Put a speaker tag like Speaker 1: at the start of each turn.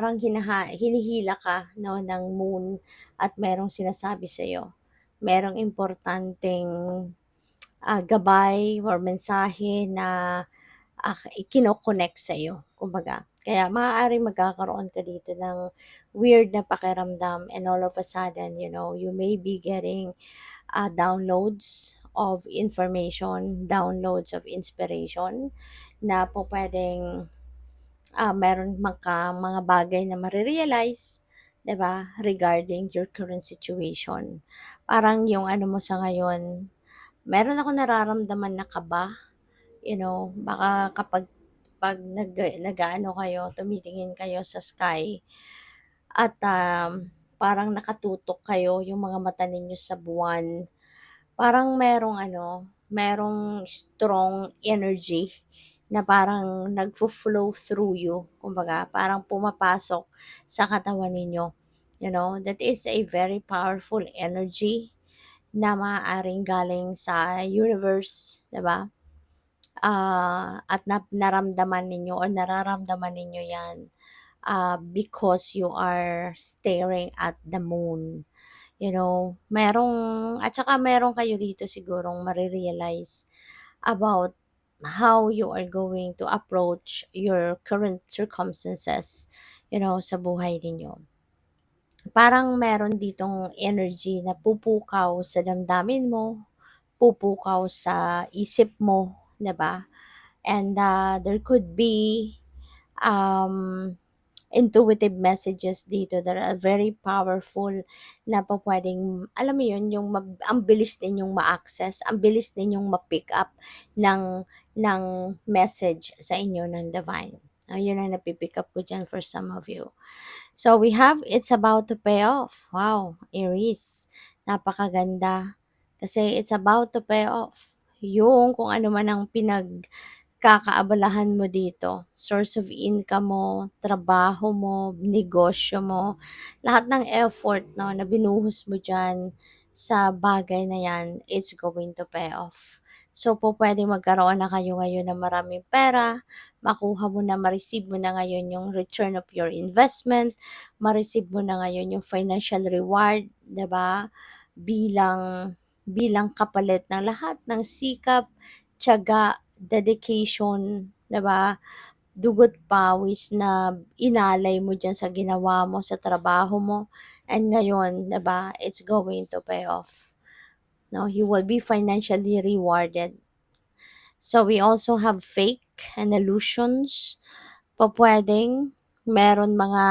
Speaker 1: parang hinihila ka 'no, ng moon at merong sinasabi sa'yo. Merong importanteng, gabay or mensahe na, ikino-connect sa'yo kumbaga. Kaya maaaring magkakaroon ka dito ng weird na pakiramdam and all of a sudden, you may be getting, downloads of information, downloads of inspiration na pupuwedeng meron mga bagay na mare-realize, 'di ba, regarding your current situation. Parang yung ano mo sa ngayon, meron akong nararamdaman na kaba, baka kapag 'pag nag-aano kayo, tumitingin kayo sa sky at, parang nakatutok kayo, yung mga mata ninyo sa buwan, parang merong strong energy na parang nagfo-flow through you, kumbaga parang pumapasok sa katawan ninyo. That is a very powerful energy na maaaring galing sa universe, 'di ba? At naramdaman ninyo or nararamdaman ninyo 'yan, because you are staring at the moon. At saka meron kayo dito sigurong mare-realize about how you are going to approach your current circumstances, sa buhay ninyo. Parang meron ditong energy na pupukaw sa damdamin mo, pupukaw sa isip mo, 'di ba? And there could be um intuitive messages dito that are very powerful na pupuwedeng alam mo 'yun, ang bilis ninyong ma-access, ang bilis ninyong ma-pick up ng message sa inyo ng divine. Yun ang napi-pick up ko diyan for some of you. So we have it's about to pay off. Wow, Aries, napakaganda. Kasi it's about to pay off. Yung kung ano man ang kakabalahan mo dito, source of income mo, trabaho mo, negosyo mo, lahat ng effort 'no, na binuhos mo diyan sa bagay na 'yan, it's going to pay off. So, pupuwedeng magkaroon na kayo ngayon ng maraming pera, ma-receive mo na ngayon yung return of your investment, ma-receive mo na ngayon yung financial reward, 'di ba? Bilang bilang kapalit ng lahat ng sikap, tiyaga, dedication, 'di ba? Dugot pawis na inalay mo diyan sa ginawa mo, sa trabaho mo, and ngayon, 'di ba, it's going to pay off. No, you will be financially rewarded. So we also have fake and illusions. Pupuwedeng meron mga